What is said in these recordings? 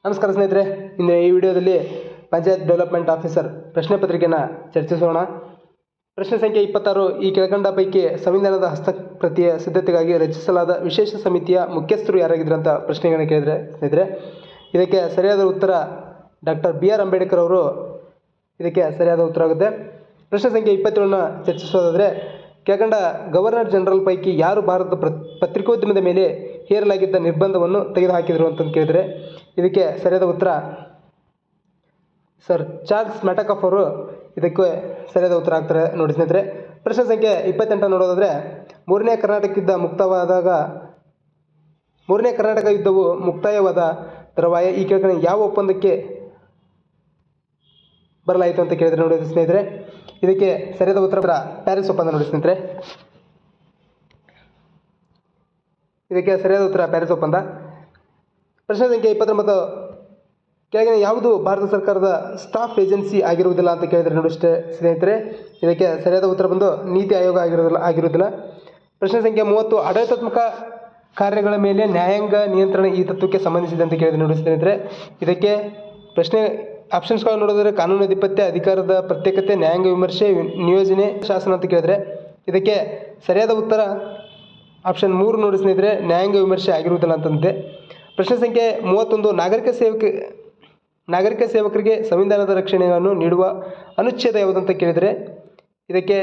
ನಮಸ್ಕಾರ ಸ್ನೇಹಿತರೆ, ಇಂದು ಈ ವಿಡಿಯೋದಲ್ಲಿ ಪಂಚಾಯತ್ ಡೆವಲಪ್ಮೆಂಟ್ ಆಫೀಸರ್ ಪ್ರಶ್ನೆ ಪತ್ರಿಕೆಯನ್ನು ಚರ್ಚಿಸೋಣ. ಪ್ರಶ್ನೆ ಸಂಖ್ಯೆ 26. ಈ ಕೆಳಕಂಡ ಪೈಕಿ ಸಂವಿಧಾನದ ಹಸ್ತಪ್ರತಿಯ ಸಿದ್ಧತೆಗಾಗಿ ರಚಿಸಲಾದ ವಿಶೇಷ ಸಮಿತಿಯ ಮುಖ್ಯಸ್ಥರು ಯಾರಾಗಿದ್ರು ಅಂತ ಪ್ರಶ್ನೆಗಳನ್ನು ಕೇಳಿದರೆ ಸ್ನೇಹಿತರೆ, ಇದಕ್ಕೆ ಸರಿಯಾದ ಉತ್ತರ ಡಾಕ್ಟರ್ BR ಅಂಬೇಡ್ಕರ್ ಅವರು ಇದಕ್ಕೆ ಸರಿಯಾದ ಉತ್ತರ ಆಗುತ್ತೆ. ಪ್ರಶ್ನೆ ಸಂಖ್ಯೆ 27 ಚರ್ಚಿಸೋದಾದರೆ, ಕೆಳಕಂಡ ಗವರ್ನರ್ ಜನರಲ್ ಪೈಕಿ ಯಾರು ಭಾರತದ ಪತ್ರಿಕೋದ್ಯಮದ ಮೇಲೆ ಹೇರಲಾಗಿದ್ದ ನಿರ್ಬಂಧವನ್ನು ತೆಗೆದುಹಾಕಿದರು ಅಂತಂದು ಕೇಳಿದರೆ, ಇದಕ್ಕೆ ಸರಿಯಾದ ಉತ್ತರ ಸರ್ ಚಾರ್ಲ್ಸ್ ಮೆಟಕಾಫ್ ಅವರು ಇದಕ್ಕೆ ಸರಿಯಾದ ಉತ್ತರ ಆಗ್ತಾರೆ ನೋಡಿ ಸ್ನೇಹಿತರೆ. ಪ್ರಶ್ನೆ ಸಂಖ್ಯೆ 28 ನೋಡೋದಾದರೆ, ಮೂರನೇ ಕರ್ನಾಟಕ ಯುದ್ಧವು ಮುಕ್ತಾಯವಾದ ತರುವಾಯ ಈ ಕೆಳಕಂಡ ಯಾವ ಒಪ್ಪಂದಕ್ಕೆ ಬರಲಾಯಿತು ಅಂತ ಕೇಳಿದರೆ ನೋಡಿ ಸ್ನೇಹಿತರೆ, ಇದಕ್ಕೆ ಸರಿಯಾದ ಉತ್ತರ ಪ್ಯಾರಿಸ್ ಒಪ್ಪಂದ ನೋಡಿ ಸ್ನೇಹಿತರೆ. ಇದಕ್ಕೆ ಸರಿಯಾದ ಉತ್ತರ ಪ್ಯಾರಿಸ್ ಒಪ್ಪಂದ. ಪ್ರಶ್ನೆ ಸಂಖ್ಯೆ 29. ಕೆಳಗಿನ ಯಾವುದು ಭಾರತ ಸರ್ಕಾರದ ಸ್ಟಾಫ್ ಏಜೆನ್ಸಿ ಆಗಿರುವುದಿಲ್ಲ ಅಂತ ಕೇಳಿದರೆ ನೋಡಿ ಸ್ನೇಹಿತರೆ, ಇದಕ್ಕೆ ಸರಿಯಾದ ಉತ್ತರ ಬಂದು ನೀತಿ ಆಯೋಗ ಆಗಿರುವುದಿಲ್ಲ. ಪ್ರಶ್ನೆ ಸಂಖ್ಯೆ 30. ಆಡಳಿತಾತ್ಮಕ ಕಾರ್ಯಗಳ ಮೇಲೆ ನ್ಯಾಯಾಂಗ ನಿಯಂತ್ರಣ ಈ ತತ್ವಕ್ಕೆ ಸಂಬಂಧಿಸಿದೆ ಅಂತ ಕೇಳಿದರೆ ನೋಡಿ ಸ್ನೇಹಿತರೆ, ಇದಕ್ಕೆ ಪ್ರಶ್ನೆ ಆಪ್ಷನ್ಸ್ಗಳು ನೋಡಿದರೆ ಕಾನೂನು ಅಧಿಪತ್ಯ, ಅಧಿಕಾರದ ಪ್ರತ್ಯೇಕತೆ, ನ್ಯಾಯಾಂಗ ವಿಮರ್ಶೆ, ನಿಯೋಜನೆ, ಶಾಸನ ಅಂತ ಕೇಳಿದರೆ ಇದಕ್ಕೆ ಸರಿಯಾದ ಉತ್ತರ ಆಪ್ಷನ್ 3 ನೋಡಿ ಸ್ನೇಹಿತರೆ, ನ್ಯಾಯಾಂಗ ವಿಮರ್ಶೆ ಆಗಿರುವುದಿಲ್ಲ ಅಂತಂತೆ. ಪ್ರಶ್ನೆ ಸಂಖ್ಯೆ 31. ನಾಗರಿಕ ಸೇವಕರಿಗೆ ಸಂವಿಧಾನದ ರಕ್ಷಣೆಯನ್ನು ನೀಡುವ ಅನುಚ್ಛೇದ ಯಾವುದಂತ ಕೇಳಿದರೆ, ಇದಕ್ಕೆ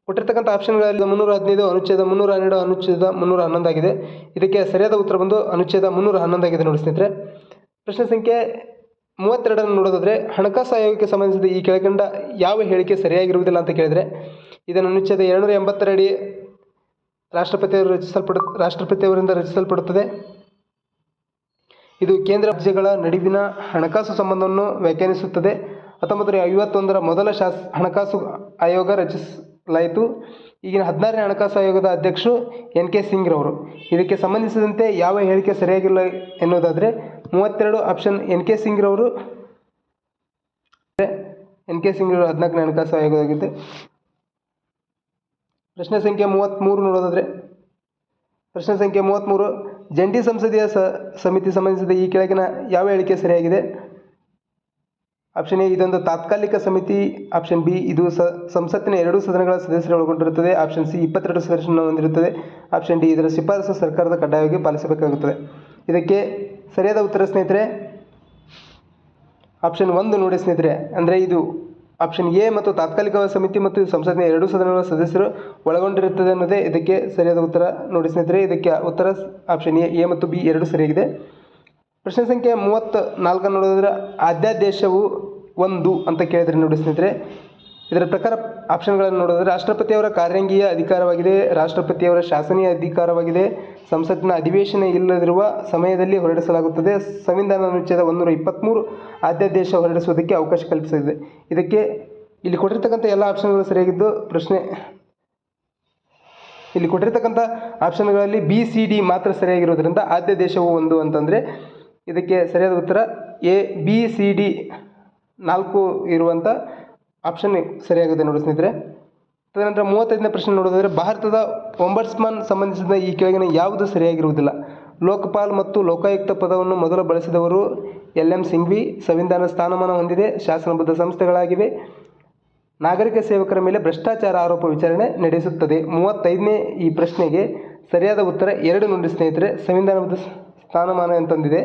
ಕೊಟ್ಟಿರ್ತಕ್ಕಂಥ ಆಪ್ಷನ್ಗಳಲ್ಲಿ 315, ಅನುಚ್ಛೇದ 312, ಅನುಚ್ಛೇದ 311 ಆಗಿದೆ. ಇದಕ್ಕೆ ಸರಿಯಾದ ಉತ್ತರ ಬಂದು ಅನುಚ್ಛೇದ 311 ಆಗಿದೆ ನೋಡಿ ಸ್ನೇಹಿತರೆ. ಪ್ರಶ್ನೆ ಸಂಖ್ಯೆ 32 ನೋಡೋದಾದರೆ, ಹಣಕಾಸು ಆಯೋಗಕ್ಕೆ ಸಂಬಂಧಿಸಿದ ಈ ಕೆಳಕಂಡ ಯಾವ ಹೇಳಿಕೆ ಸರಿಯಾಗಿರುವುದಿಲ್ಲ ಅಂತ ಕೇಳಿದರೆ, ಇದನ್ನು ಅನುಚ್ಛೇದ 280 ಅಡಿ ರಾಷ್ಟ್ರಪತಿಯವರಿಂದ ರಚಿಸಲ್ಪಡುತ್ತದೆ. ಇದು ಕೇಂದ್ರ ರಾಜ್ಯಗಳ ನಡುವಿನ ಹಣಕಾಸು ಸಂಬಂಧವನ್ನು ವ್ಯಾಖ್ಯಾನಿಸುತ್ತದೆ. 1951 ಮೊದಲ ಹಣಕಾಸು ಆಯೋಗ ರಚಿಸಲಾಯಿತು. ಈಗಿನ 16ನೇ ಹಣಕಾಸು ಆಯೋಗದ ಅಧ್ಯಕ್ಷರು NK ಸಿಂಗ್ ರವರು. ಇದಕ್ಕೆ ಸಂಬಂಧಿಸಿದಂತೆ ಯಾವ ಹೇಳಿಕೆ ಸರಿಯಾಗಿಲ್ಲ ಎನ್ನುವುದಾದರೆ 32 ಆಪ್ಷನ್ NK ಸಿಂಗ್ ರವರು. NK ಸಿಂಗ್ ರವರು 14ನೇ ಹಣಕಾಸು ಆಯೋಗವಾಗಿದೆ. ಪ್ರಶ್ನೆ ಸಂಖ್ಯೆ 33 ನೋಡೋದಾದರೆ, ಪ್ರಶ್ನೆ ಸಂಖ್ಯೆ 33. ಜಂಟಿ ಸಂಸದೀಯ ಸಮಿತಿ ಸಂಬಂಧಿಸಿದ ಈ ಕೆಳಗಿನ ಯಾವ ಹೇಳಿಕೆ ಸರಿಯಾಗಿದೆ? ಆಪ್ಷನ್ ಎ ಇದೊಂದು ತಾತ್ಕಾಲಿಕ ಸಮಿತಿ. ಆಪ್ಷನ್ ಬಿ ಇದು ಸಂಸತ್ತಿನ 2 ಸದನಗಳ ಸದಸ್ಯರು ಒಳಗೊಂಡಿರುತ್ತದೆ. ಆಪ್ಷನ್ ಸಿ 22 ಸದಸ್ಯರನ್ನು ಹೊಂದಿರುತ್ತದೆ. ಆಪ್ಷನ್ ಡಿ ಇದರ ಶಿಫಾರಸು ಸರ್ಕಾರದ ಕಡ್ಡಾಯವಾಗಿ ಪಾಲಿಸಬೇಕಾಗುತ್ತದೆ. ಇದಕ್ಕೆ ಸರಿಯಾದ ಉತ್ತರ ಸ್ನೇಹಿತರೆ ಆಪ್ಷನ್ 1 ನೋಡಿ ಸ್ನೇಹಿತರೆ, ಅಂದರೆ ಇದು ಆಪ್ಷನ್ ಎ ಮತ್ತು ತಾತ್ಕಾಲಿಕ ಸಮಿತಿ ಮತ್ತು ಸಂಸತ್ತಿನ 2 ಸದನಗಳ ಸದಸ್ಯರು ಒಳಗೊಂಡಿರುತ್ತದೆ ಅನ್ನೋದೇ ಇದಕ್ಕೆ ಸರಿಯಾದ ಉತ್ತರ ನೋಡಿ ಸ್ನೇಹಿತರೆ. ಇದಕ್ಕೆ ಉತ್ತರ ಆಪ್ಷನ್ ಎ ಮತ್ತು ಬಿ ಎರಡು ಸರಿಯಾಗಿದೆ. ಪ್ರಶ್ನೆ ಸಂಖ್ಯೆ 34 ನೋಡೋದಾದರೆ, ಅಧ್ಯಾದೇಶವು 1 ಅಂತ ಕೇಳಿದರೆ ನೋಡಿ ಸ್ನೇಹಿತರೆ, ಇದರ ಪ್ರಕಾರ ಆಪ್ಷನ್ಗಳನ್ನು ನೋಡೋದಾದರೆ ರಾಷ್ಟ್ರಪತಿಯವರ ಕಾರ್ಯಾಂಗೀಯ ಅಧಿಕಾರವಾಗಿದೆ, ರಾಷ್ಟ್ರಪತಿಯವರ ಶಾಸನೀಯ ಅಧಿಕಾರವಾಗಿದೆ, ಸಂಸತ್ತಿನ ಅಧಿವೇಶನ ಇಲ್ಲದಿರುವ ಸಮಯದಲ್ಲಿ ಹೊರಡಿಸಲಾಗುತ್ತದೆ, ಸಂವಿಧಾನ ಅನುಚ್ಛೇದ 123 ಅಧ್ಯಾದೇಶ ಹೊರಡಿಸುವುದಕ್ಕೆ ಅವಕಾಶ ಕಲ್ಪಿಸಿದೆ. ಇದಕ್ಕೆ ಇಲ್ಲಿ ಕೊಟ್ಟಿರ್ತಕ್ಕಂಥ ಎಲ್ಲ ಆಪ್ಷನ್ಗಳು ಸರಿಯಾಗಿದ್ದು, ಇಲ್ಲಿ ಕೊಟ್ಟಿರ್ತಕ್ಕಂಥ ಆಪ್ಷನ್ಗಳಲ್ಲಿ BCD ಮಾತ್ರ ಸರಿಯಾಗಿರೋದ್ರಿಂದ ಅಧ್ಯಾದೇಶವು 1 ಅಂತಂದರೆ ಇದಕ್ಕೆ ಸರಿಯಾದ ಉತ್ತರ ABCD 4 ಇರುವಂಥ ಆಪ್ಷನ್ ಸರಿಯಾಗಿದೆ ನೋಡಿ ಸ್ನೇಹಿತರೆ. ತದನಂತರ 35ನೇ ಪ್ರಶ್ನೆ ನೋಡೋದಾದರೆ, ಭಾರತದ ಒಂಬಡ್ಸ್ಮನ್ ಸಂಬಂಧಿಸಿದ ಈ ಕೆಳಗಿನ ಯಾವುದು ಸರಿಯಾಗಿರುವುದಿಲ್ಲ? ಲೋಕಪಾಲ್ ಮತ್ತು ಲೋಕಾಯುಕ್ತ ಪದವನ್ನು ಮೊದಲು ಬಳಸಿದವರು LM ಸಿಂಘ್ವಿ. ಸಂವಿಧಾನ ಸ್ಥಾನಮಾನ ಹೊಂದಿದೆ, ಶಾಸನಬದ್ಧ ಸಂಸ್ಥೆಗಳಾಗಿವೆ. ನಾಗರಿಕ ಸೇವಕರ ಮೇಲೆ ಭ್ರಷ್ಟಾಚಾರ ಆರೋಪ ವಿಚಾರಣೆ ನಡೆಸುತ್ತದೆ. 35ನೇ ಈ ಪ್ರಶ್ನೆಗೆ ಸರಿಯಾದ ಉತ್ತರ 2 ನೋಡಿ ಸ್ನೇಹಿತರೆ, ಸಂವಿಧಾನಬದ್ಧ ಸ್ಥಾನಮಾನ ಅಂತಂದಿದೆ.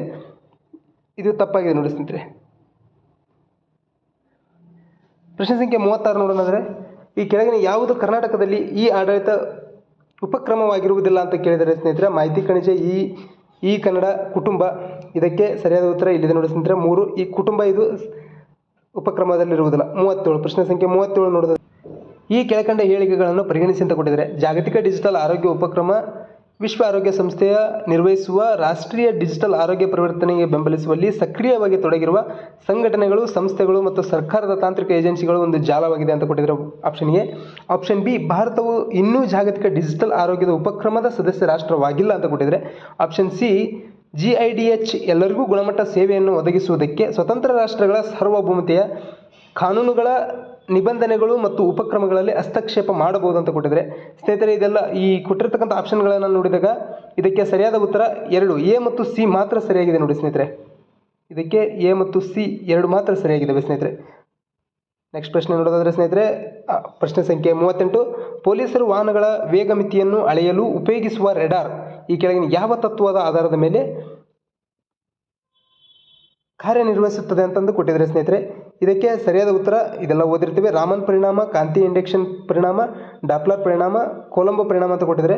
ಇದು ತಪ್ಪಾಗಿದೆ ನೋಡಿ ಸ್ನೇಹಿತರೆ. ಪ್ರಶ್ನೆ ಸಂಖ್ಯೆ 36 ನೋಡೋದಾದರೆ, ಈ ಕೆಳಗಿನ ಯಾವುದು ಕರ್ನಾಟಕದಲ್ಲಿ ಈ ಆಡಳಿತ ಉಪಕ್ರಮವಾಗಿರುವುದಿಲ್ಲ ಅಂತ ಕೇಳಿದರೆ ಸ್ನೇಹಿತರೆ, ಮಾಹಿತಿ ಖನಿಜ, ಈ ಕನ್ನಡ, ಕುಟುಂಬ. ಇದಕ್ಕೆ ಸರಿಯಾದ ಉತ್ತರ ಇಲ್ಲಿದೆ ನೋಡಿ ಸ್ನೇಹಿತರೆ 3. ಈ ಕುಟುಂಬ ಇದು ಉಪಕ್ರಮದಲ್ಲಿರುವುದಿಲ್ಲ. 37 ಪ್ರಶ್ನೆ ಸಂಖ್ಯೆ 37 ನೋಡಿದರೆ, ಈ ಕೆಳಕಂಡ ಹೇಳಿಕೆಗಳನ್ನು ಪರಿಗಣಿಸಿ ಅಂತ ಕೊಟ್ಟಿದ್ದಾರೆ. ಜಾಗತಿಕ ಡಿಜಿಟಲ್ ಆರೋಗ್ಯ ಉಪಕ್ರಮ ವಿಶ್ವ ಆರೋಗ್ಯ ಸಂಸ್ಥೆಯ ನಿರ್ವಹಿಸುವ ರಾಷ್ಟ್ರೀಯ ಡಿಜಿಟಲ್ ಆರೋಗ್ಯ ಪರಿವರ್ತನೆಗೆ ಬೆಂಬಲಿಸುವಲ್ಲಿ ಸಕ್ರಿಯವಾಗಿ ತೊಡಗಿರುವ ಸಂಘಟನೆಗಳು, ಸಂಸ್ಥೆಗಳು ಮತ್ತು ಸರ್ಕಾರದ ತಾಂತ್ರಿಕ ಏಜೆನ್ಸಿಗಳು ಒಂದು ಜಾಲವಾಗಿದೆ ಅಂತ ಕೊಟ್ಟಿದ್ದಾರೆ ಆಪ್ಷನ್ ಎ. ಆಪ್ಷನ್ ಬಿ, ಭಾರತವು ಇನ್ನೂ ಜಾಗತಿಕ ಡಿಜಿಟಲ್ ಆರೋಗ್ಯದ ಉಪಕ್ರಮದ ಸದಸ್ಯ ರಾಷ್ಟ್ರವಾಗಿಲ್ಲ ಅಂತ ಕೊಟ್ಟಿದ್ದಾರೆ. ಆಪ್ಷನ್ ಸಿ, GIDH ಎಲ್ಲರಿಗೂ ಗುಣಮಟ್ಟ ಸೇವೆಯನ್ನು ಒದಗಿಸುವುದಕ್ಕೆ ಸ್ವತಂತ್ರ ರಾಷ್ಟ್ರಗಳ ಸಾರ್ವಭೌಮತೆಯ ಕಾನೂನುಗಳ ನಿಬಂಧನೆಗಳು ಮತ್ತು ಉಪಕ್ರಮಗಳಲ್ಲಿ ಹಸ್ತಕ್ಷೇಪ ಮಾಡಬಹುದು ಅಂತ ಕೊಟ್ಟಿದ್ದಾರೆ. ಸ್ನೇಹಿತರೆ, ಇದೆಲ್ಲ ಈ ಕೊಟ್ಟಿರ್ತಕ್ಕಂಥ ಆಪ್ಷನ್ಗಳನ್ನು ನೋಡಿದಾಗ ಇದಕ್ಕೆ ಸರಿಯಾದ ಉತ್ತರ 2 A ಮತ್ತು C ಮಾತ್ರ ಸರಿಯಾಗಿದೆ ನೋಡಿ ಸ್ನೇಹಿತರೆ. ಇದಕ್ಕೆ ಎ ಮತ್ತು ಸಿ ಎರಡು ಮಾತ್ರ ಸರಿಯಾಗಿದ್ದಾವೆ ಸ್ನೇಹಿತರೆ. ನೆಕ್ಸ್ಟ್ ಪ್ರಶ್ನೆ ನೋಡೋದಾದರೆ ಸ್ನೇಹಿತರೆ, ಪ್ರಶ್ನೆ ಸಂಖ್ಯೆ 38, ಪೊಲೀಸರು ವಾಹನಗಳ ವೇಗ ಮಿತಿಯನ್ನು ಅಳೆಯಲು ಉಪಯೋಗಿಸುವ ರೆಡಾರ್ ಈ ಕೆಳಗಿನ ಯಾವ ತತ್ವದ ಆಧಾರದ ಮೇಲೆ ಕಾರ್ಯನಿರ್ವಹಿಸುತ್ತದೆ ಅಂತಂದು ಕೊಟ್ಟಿದ್ದಾರೆ ಸ್ನೇಹಿತರೆ. ಇದಕ್ಕೆ ಸರಿಯಾದ ಉತ್ತರ ಇದೆಲ್ಲ ಓದಿರ್ತೀವಿ. ರಾಮನ್ ಪರಿಣಾಮ, ಕಾಂತಿ ಇಂಡಕ್ಷನ್ ಪರಿಣಾಮ, ಡಾಪ್ಲರ್ ಪರಿಣಾಮ, ಕೊಲಂಬೋ ಪರಿಣಾಮ ಅಂತ ಕೊಟ್ಟಿದ್ದಾರೆ.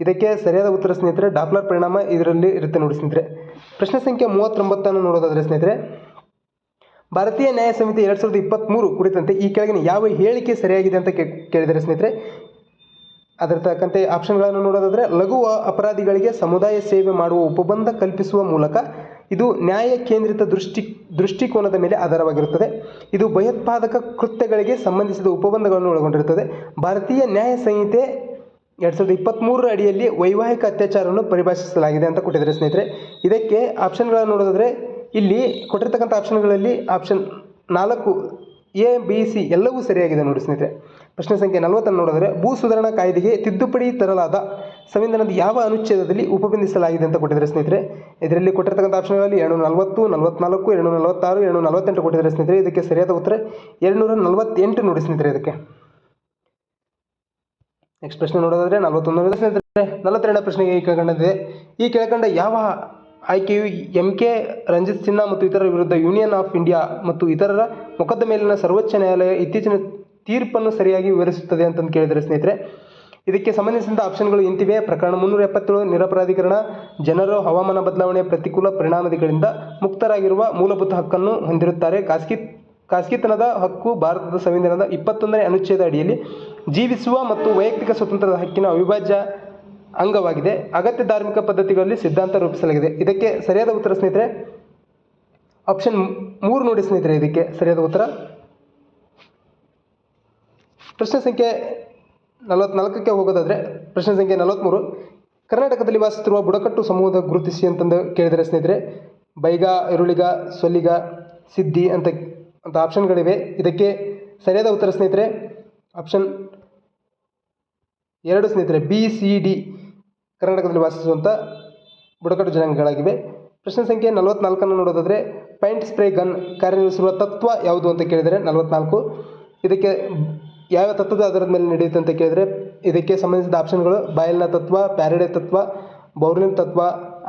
ಇದಕ್ಕೆ ಸರಿಯಾದ ಉತ್ತರ ಸ್ನೇಹಿತರೆ ಡಾಪ್ಲರ್ ಪರಿಣಾಮ ಇದರಲ್ಲಿ ಇರುತ್ತೆ ನೋಡಿ ಸ್ನೇಹಿತರೆ. ಪ್ರಶ್ನೆ ಸಂಖ್ಯೆ 39 ನೋಡೋದಾದರೆ ಸ್ನೇಹಿತರೆ, ಭಾರತೀಯ ನ್ಯಾಯ ಸಮಿತಿ 2023 ಕುರಿತಂತೆ ಈ ಕೆಳಗಿನ ಯಾವ ಹೇಳಿಕೆ ಸರಿಯಾಗಿದೆ ಅಂತ ಕೇಳಿದರೆ ಸ್ನೇಹಿತರೆ, ಅದರ ತಕ್ಕಂತೆ ಆಪ್ಷನ್ಗಳನ್ನು ನೋಡೋದಾದರೆ, ಲಘು ಅಪರಾಧಿಗಳಿಗೆ ಸಮುದಾಯ ಸೇವೆ ಮಾಡುವ ಉಪಬಂಧ ಕಲ್ಪಿಸುವ ಮೂಲಕ ಇದು ನ್ಯಾಯ ಕೇಂದ್ರಿತ ದೃಷ್ಟಿಕೋನದ ಮೇಲೆ ಆಧಾರವಾಗಿರುತ್ತದೆ. ಇದು ಭಯೋತ್ಪಾದಕ ಕೃತ್ಯಗಳಿಗೆ ಸಂಬಂಧಿಸಿದ ಉಪಬಂಧಗಳನ್ನು ಒಳಗೊಂಡಿರುತ್ತದೆ. ಭಾರತೀಯ ನ್ಯಾಯ ಸಂಹಿತೆ 2023 ಅಡಿಯಲ್ಲಿ ವೈವಾಹಿಕ ಅತ್ಯಾಚಾರವನ್ನು ಪರಿಭಾಷಿಸಲಾಗಿದೆ ಅಂತ ಕೊಟ್ಟಿದ್ದಾರೆ ಸ್ನೇಹಿತರೆ. ಇದಕ್ಕೆ ಆಪ್ಷನ್ಗಳನ್ನು ನೋಡೋದಾದರೆ, ಇಲ್ಲಿ ಕೊಟ್ಟಿರ್ತಕ್ಕಂಥ ಆಪ್ಷನ್ಗಳಲ್ಲಿ ಆಪ್ಷನ್ 4 ಎ ಬಿ ಸಿ ಎಲ್ಲವೂ ಸರಿಯಾಗಿದೆ ನೋಡಿ ಸ್ನೇಹಿತರೆ. ಪ್ರಶ್ನೆ ಸಂಖ್ಯೆ 40 ನೋಡಿದರೆ, ಭೂ ಸುಧಾರಣಾ ಕಾಯ್ದೆಗೆ ತಿದ್ದುಪಡಿ ತರಲಾದ ಸಂವಿಧಾನದ ಯಾವ ಅನುಚ್ಛೇದದಲ್ಲಿ ಉಪಬಂಧಿಸಲಾಗಿದೆ ಅಂತ ಕೊಟ್ಟಿದ್ದಾರೆ ಸ್ನೇಹಿತರೆ. ಇದರಲ್ಲಿ ಕೊಟ್ಟಿರ್ತಕ್ಕಂಥ ಆಪ್ಷನ್ಗಳಲ್ಲಿ 240, 44, 246, 248 ಕೊಟ್ಟಿದ್ದಾರೆ ಸ್ನೇಹಿತರೆ. ಇದಕ್ಕೆ ಸರಿಯಾದ ಉತ್ತರ 248 ನೋಡಿ ಸ್ನೇಹಿತರೆ. ಇದಕ್ಕೆ ನೆಕ್ಸ್ಟ್ ಪ್ರಶ್ನೆ ನೋಡೋದಾದರೆ 41 ಸ್ನೇಹಿತರೆ. 42ನೇ ಪ್ರಶ್ನೆಗೆ ಈ ಕೆಳಕಂಡಂತೆ, ಈ ಕೆಳಕಂಡ ಯಾವ ಆಯ್ಕೆಯು MK ರಂಜಿತ್ ಸಿನ್ಹಾ ಮತ್ತು ಇತರರ ವಿರುದ್ಧ ಯೂನಿಯನ್ ಆಫ್ ಇಂಡಿಯಾ ಮತ್ತು ಇತರರ ಮೊಕದ್ದಮೆಯಲ್ಲಿನ ಸರ್ವೋಚ್ಚ ನ್ಯಾಯಾಲಯ ಇತ್ತೀಚಿನ ತೀರ್ಪನ್ನು ಸರಿಯಾಗಿ ವಿವರಿಸುತ್ತದೆ ಅಂತಂದು ಕೇಳಿದರೆ ಸ್ನೇಹಿತರೆ. ಇದಕ್ಕೆ ಸಂಬಂಧಿಸಿದ ಆಪ್ಷನ್ಗಳು ಇಂತಿವೆ. ಪ್ರಕರಣ 377 ನಿರಪರಾಧೀಕರಣ, ಜನರು ಹವಾಮಾನ ಬದಲಾವಣೆಯ ಪ್ರತಿಕೂಲ ಪರಿಣಾಮಗಳಿಂದ ಮುಕ್ತರಾಗಿರುವ ಮೂಲಭೂತ ಹಕ್ಕನ್ನು ಹೊಂದಿರುತ್ತಾರೆ. ಖಾಸಗಿತನದ ಹಕ್ಕು ಭಾರತದ ಸಂವಿಧಾನದ 21ನೇ ಅನುಚ್ಛೇದ ಅಡಿಯಲ್ಲಿ ಜೀವಿಸುವ ಮತ್ತು ವೈಯಕ್ತಿಕ ಸ್ವಾತಂತ್ರ್ಯದ ಹಕ್ಕಿನ ಅವಿಭಾಜ್ಯ ಅಂಗವಾಗಿದೆ. ಅಗತ್ಯ ಧಾರ್ಮಿಕ ಪದ್ಧತಿಗಳಲ್ಲಿ ಸಿದ್ಧಾಂತ ರೂಪಿಸಲಾಗಿದೆ. ಇದಕ್ಕೆ ಸರಿಯಾದ ಉತ್ತರ ಸ್ನೇಹಿತರೆ ಆಪ್ಷನ್ 3 ನೋಡಿ ಸ್ನೇಹಿತರೆ. ಇದಕ್ಕೆ ಸರಿಯಾದ ಉತ್ತರ. ಪ್ರಶ್ನೆ ಸಂಖ್ಯೆ 44ಕ್ಕೆ ಹೋಗೋದಾದರೆ, ಪ್ರಶ್ನೆ ಸಂಖ್ಯೆ 43, ಕರ್ನಾಟಕದಲ್ಲಿ ವಾಸಿಸುತ್ತಿರುವ ಬುಡಕಟ್ಟು ಸಮೂಹದ ಗುರುತಿಸಿ ಅಂತಂದು ಕೇಳಿದರೆ ಸ್ನೇಹಿತರೆ, ಬೈಗ, ಇರುಳಿಗ, ಸೊಲ್ಲಿಗ, ಸಿದ್ದಿ ಅಂತ ಆಪ್ಷನ್ಗಳಿವೆ. ಇದಕ್ಕೆ ಸರಿಯಾದ ಉತ್ತರ ಸ್ನೇಹಿತರೆ ಆಪ್ಷನ್ 2 ಸ್ನೇಹಿತರೆ, ಬಿ ಸಿ ಡಿ ಕರ್ನಾಟಕದಲ್ಲಿ ವಾಸಿಸುವಂಥ ಬುಡಕಟ್ಟು ಜನಾಂಗಗಳಾಗಿವೆ. ಪ್ರಶ್ನೆ ಸಂಖ್ಯೆ 44 ನೋಡೋದಾದರೆ, ಪೈಂಟ್ ಸ್ಪ್ರೇ ಗನ್ ಕಾರ್ಯನಿರ್ವಹಿಸಿರುವ ತತ್ವ ಯಾವುದು ಅಂತ ಕೇಳಿದರೆ 44. ಇದಕ್ಕೆ ಯಾವ ತತ್ವದ ಆಧಾರದ ಮೇಲೆ ನಡೆಯುತ್ತೆ ಅಂತ ಕೇಳಿದರೆ, ಇದಕ್ಕೆ ಸಂಬಂಧಿಸಿದ ಆಪ್ಷನ್ಗಳು ಬಾಯಲ್ನ ತತ್ವ, ಪ್ಯಾರಡೆ ತತ್ವ, ಬೌರ್ಲಿನ್ ತತ್ವ,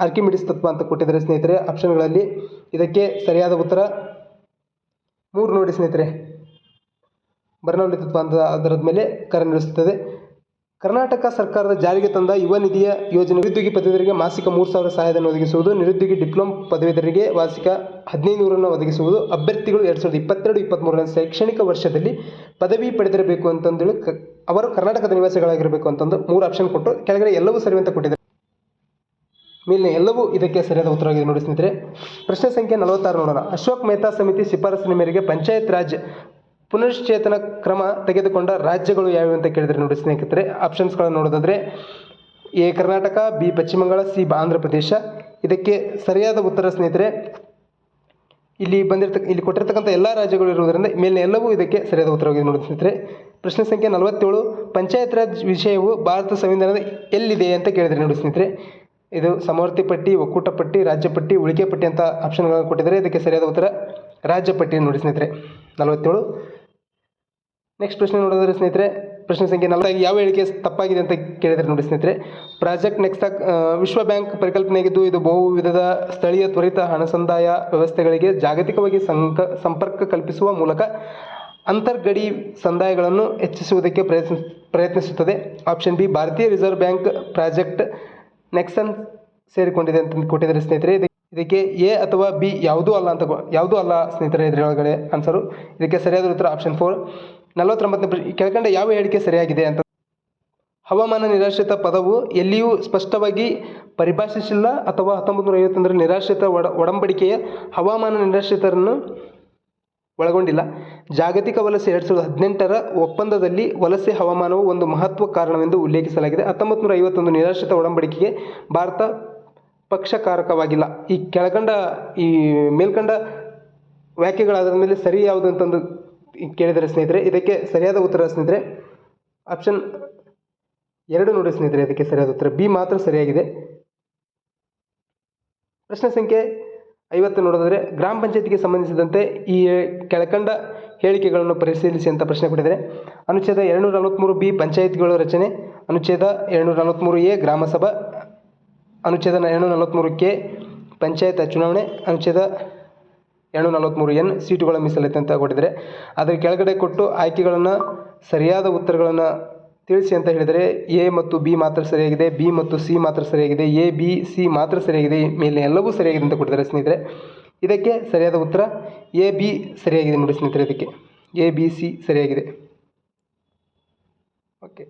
ಆರ್ಕಿಮಿಡಿಸ್ ತತ್ವ ಅಂತ ಕೊಟ್ಟಿದ್ದಾರೆ ಸ್ನೇಹಿತರೆ ಆಪ್ಷನ್ಗಳಲ್ಲಿ. ಇದಕ್ಕೆ ಸರಿಯಾದ ಉತ್ತರ 3 ನೋಡಿ ಸ್ನೇಹಿತರೆ, ಬರ್ನೌಲಿ ತತ್ವ ಅಂತ ಆಧಾರದ ಮೇಲೆ ಕಾರ್ಯನಿರ್ವಹಿಸುತ್ತದೆ. ಕರ್ನಾಟಕ ಸರ್ಕಾರದ ಜಾರಿಗೆ ತಂದ ಯುವ ನಿಧಿಯ ಯೋಜನೆ ನಿರುದ್ಯೋಗಿ ಪದವೀಧರರಿಗೆ ಮಾಸಿಕ 3,000 ಸಹಾಯಧನ ಒದಗಿಸುವುದು, ನಿರುದ್ಯೋಗಿ ಡಿಪ್ಲೊಮಾ ಪದವೀಧರರಿಗೆ ಮಾಸಿಕ 1,500 ಒದಗಿಸುವುದು, ಅಭ್ಯರ್ಥಿಗಳು 2022-23ನೇ ಶೈಕ್ಷಣಿಕ ವರ್ಷದಲ್ಲಿ ಪದವಿ ಪಡೆದಿರಬೇಕು ಅಂತಂದೇಳಿ ಅವರು ಕರ್ನಾಟಕದ ನಿವಾಸಿಗಳಾಗಿರಬೇಕು ಅಂತಂದು 3 ಆಪ್ಷನ್ ಕೊಟ್ಟು ಕೆಳಗಡೆ ಎಲ್ಲವೂ ಸರಿ ಅಂತ ಕೊಟ್ಟಿದ್ದಾರೆ. ಮೇಲಿನ ಎಲ್ಲವೂ ಇದಕ್ಕೆ ಸರಿಯಾದ ಉತ್ತರವಾಗಿದೆ ನೋಡಿ ಸ್ನೇಹಿತರೆ. ಪ್ರಶ್ನೆ ಸಂಖ್ಯೆ 46 ನೋಡೋಣ. ಅಶೋಕ್ ಮೆಹ್ತಾ ಸಮಿತಿ ಶಿಫಾರಸಿನ ಮೇರೆಗೆ ಪಂಚಾಯತ್ ರಾಜ್ ಪುನಶ್ಚೇತನ ಕ್ರಮ ತೆಗೆದುಕೊಂಡ ರಾಜ್ಯಗಳು ಯಾವ್ಯಾವು ಅಂತ ಕೇಳಿದರೆ ನೋಡಿ ಸ್ನೇಹಿತರೆ, ಆಪ್ಷನ್ಸ್ಗಳನ್ನು ನೋಡೋದಾದರೆ, ಎ ಕರ್ನಾಟಕ, ಬಿ ಪಶ್ಚಿಮ ಬಂಗಾಳ, ಸಿ ಆಂಧ್ರ ಪ್ರದೇಶ. ಇದಕ್ಕೆ ಸರಿಯಾದ ಉತ್ತರ ಸ್ನೇಹಿತರೆ ಇಲ್ಲಿ ಕೊಟ್ಟಿರ್ತಕ್ಕಂಥ ಎಲ್ಲ ರಾಜ್ಯಗಳು ಇರುವುದರಿಂದ ಮೇಲಿನ ಎಲ್ಲವೂ ಇದಕ್ಕೆ ಸರಿಯಾದ ಉತ್ತರವಾಗಿದೆ ನೋಡಿ ಸ್ನೇಹಿತರೆ. ಪ್ರಶ್ನೆ ಸಂಖ್ಯೆ 47, ಪಂಚಾಯತ್ ರಾಜ್ ವಿಷಯವು ಭಾರತ ಸಂವಿಧಾನದ ಎಲ್ಲಿದೆ ಅಂತ ಕೇಳಿದರೆ ನೋಡಿ ಸ್ನೇಹಿತರೆ, ಇದು ಸಮವರ್ತಿ ಪಟ್ಟಿ, ಒಕ್ಕೂಟ ಪಟ್ಟಿ, ರಾಜ್ಯ ಪಟ್ಟಿ, ಉಳಿಕೆ ಪಟ್ಟಿ ಅಂತ ಆಪ್ಷನ್ಗಳನ್ನು ಕೊಟ್ಟಿದ್ದಾರೆ. ಇದಕ್ಕೆ ಸರಿಯಾದ ಉತ್ತರ ರಾಜ್ಯ ಪಟ್ಟಿ ನೋಡಿ ಸ್ನೇಹಿತರೆ 47. ನೆಕ್ಸ್ಟ್ ಪ್ರಶ್ನೆ ನೋಡೋದಾದ್ರೆ ಸ್ನೇಹಿತರೆ, ಪ್ರಶ್ನೆ ಸಂಖ್ಯೆ 40 ಯಾವ ಹೇಳಿಕೆ ತಪ್ಪಾಗಿದೆ ಅಂತ ಕೇಳಿದರೆ ನೋಡಿ ಸ್ನೇಹಿತರೆ, ಪ್ರಾಜೆಕ್ಟ್ ನೆಕ್ಸಾಕ್ ವಿಶ್ವ ಬ್ಯಾಂಕ್ ಪರಿಕಲ್ಪನೆಯಾಗಿದ್ದು ಇದು ಬಹು ವಿಧದ ಸ್ಥಳೀಯ ತ್ವರಿತ ಹಣಸಂದಾಯ ವ್ಯವಸ್ಥೆಗಳಿಗೆ ಜಾಗತಿಕವಾಗಿ ಸಂಪರ್ಕ ಕಲ್ಪಿಸುವ ಮೂಲಕ ಅಂತರ್ಗಡಿ ಸಂದಾಯಗಳನ್ನು ಹೆಚ್ಚಿಸುವುದಕ್ಕೆ ಪ್ರಯತ್ನಿಸುತ್ತದೆ. ಆಪ್ಷನ್ ಬಿ, ಭಾರತೀಯ ರಿಸರ್ವ್ ಬ್ಯಾಂಕ್ ಪ್ರಾಜೆಕ್ಟ್ ನೆಕ್ಸನ್ ಸೇರಿಕೊಂಡಿದೆ ಅಂತ ಕೊಟ್ಟಿದ್ದಾರೆ ಸ್ನೇಹಿತರೆ. ಇದಕ್ಕೆ ಎ ಅಥವಾ ಬಿ ಯಾವುದೂ ಅಲ್ಲ ಸ್ನೇಹಿತರೆ ಇದರೊಳಗಡೆ ಆನ್ಸರು. ಇದಕ್ಕೆ ಸರಿಯಾದ ಉತ್ತರ ಆಪ್ಷನ್ 4. 49ನೇ ಕೆಳಕಂಡ ಯಾವ ಹೇಳಿಕೆ ಸರಿಯಾಗಿದೆ ಅಂತ. ಹವಾಮಾನ ನಿರಾಶ್ರಿತ ಪದವು ಎಲ್ಲಿಯೂ ಸ್ಪಷ್ಟವಾಗಿ ಪರಿಭಾಷಿಸಿಲ್ಲ ಅಥವಾ 1951ರ ನಿರಾಶ್ರಿತ ಒಡಂಬಡಿಕೆಯ ಹವಾಮಾನ ನಿರಾಶ್ರಿತರನ್ನು ಒಳಗೊಂಡಿಲ್ಲ. ಜಾಗತಿಕ ವಲಸೆ 2018ರ ಒಪ್ಪಂದದಲ್ಲಿ ವಲಸೆ ಹವಾಮಾನವು ಒಂದು ಮಹತ್ವ ಕಾರಣವೆಂದು ಉಲ್ಲೇಖಿಸಲಾಗಿದೆ. 1951 ನಿರಾಶ್ರಿತ ಒಡಂಬಡಿಕೆಗೆ ಭಾರತ ಪಕ್ಷಕಾರಕವಾಗಿಲ್ಲ. ಈ ಮೇಲ್ಕಂಡ ವ್ಯಾಖ್ಯೆಗಳಾದ ಮೇಲೆ ಸರಿ ಯಾವುದು ಅಂತಂದು ಕೇಳಿದರೆ ಸ್ನೇಹಿತರೆ, ಇದಕ್ಕೆ ಸರಿಯಾದ ಉತ್ತರ ಸ್ನೇಹಿತರೆ ಆಪ್ಷನ್ 2 ನೋಡಿ ಸ್ನೇಹಿತರೆ. ಇದಕ್ಕೆ ಸರಿಯಾದ ಉತ್ತರ ಬಿ ಮಾತ್ರ ಸರಿಯಾಗಿದೆ. ಪ್ರಶ್ನೆ ಸಂಖ್ಯೆ 50 ನೋಡೋದಾದರೆ ಗ್ರಾಮ ಪಂಚಾಯತಿಗೆ ಸಂಬಂಧಿಸಿದಂತೆ ಈ ಕೆಳಕಂಡ ಹೇಳಿಕೆಗಳನ್ನು ಪರಿಶೀಲಿಸಿ ಅಂತ ಪ್ರಶ್ನೆ ಕೊಟ್ಟಿದ್ದಾರೆ. ಅನುಚ್ಛೇದ 243 ಪಂಚಾಯತ್ಗಳ ರಚನೆ, ಅನುಚ್ಛೇದ 243 ಗ್ರಾಮಸಭಾ, ಅನುಚ್ಛೇದ 243 ಪಂಚಾಯತ್ ಚುನಾವಣೆ, ಅನುಚ್ಛೇದ 243 ಸೀಟುಗಳ ಮೀಸಲಾತಿ ಅಂತ ಕೊಟ್ಟಿದ್ದಾರೆ. ಅದರ ಕೆಳಗಡೆ ಕೊಟ್ಟು ಆಯ್ಕೆಗಳನ್ನು ಸರಿಯಾದ ಉತ್ತರಗಳನ್ನು ತಿಳಿಸಿ ಅಂತ ಹೇಳಿದರೆ ಎ ಮತ್ತು ಬಿ ಮಾತ್ರ ಸರಿಯಾಗಿದೆ, ಬಿ ಮತ್ತು ಸಿ ಮಾತ್ರ ಸರಿಯಾಗಿದೆ, ಎ ಬಿ ಸಿ ಮಾತ್ರ ಸರಿಯಾಗಿದೆ, ಮೇಲೆ ಎಲ್ಲವೂ ಸರಿಯಾಗಿದೆ ಅಂತ ಕೊಟ್ಟಿದ್ದಾರೆ ಸ್ನೇಹಿತರೆ. ಇದಕ್ಕೆ ಸರಿಯಾದ ಉತ್ತರ ಎ ಬಿ ಸರಿಯಾಗಿದೆ ನೋಡಿ ಸ್ನೇಹಿತರೆ. ಇದಕ್ಕೆ ಎ ಬಿ ಸಿ ಸರಿಯಾಗಿದೆ. ಓಕೆ.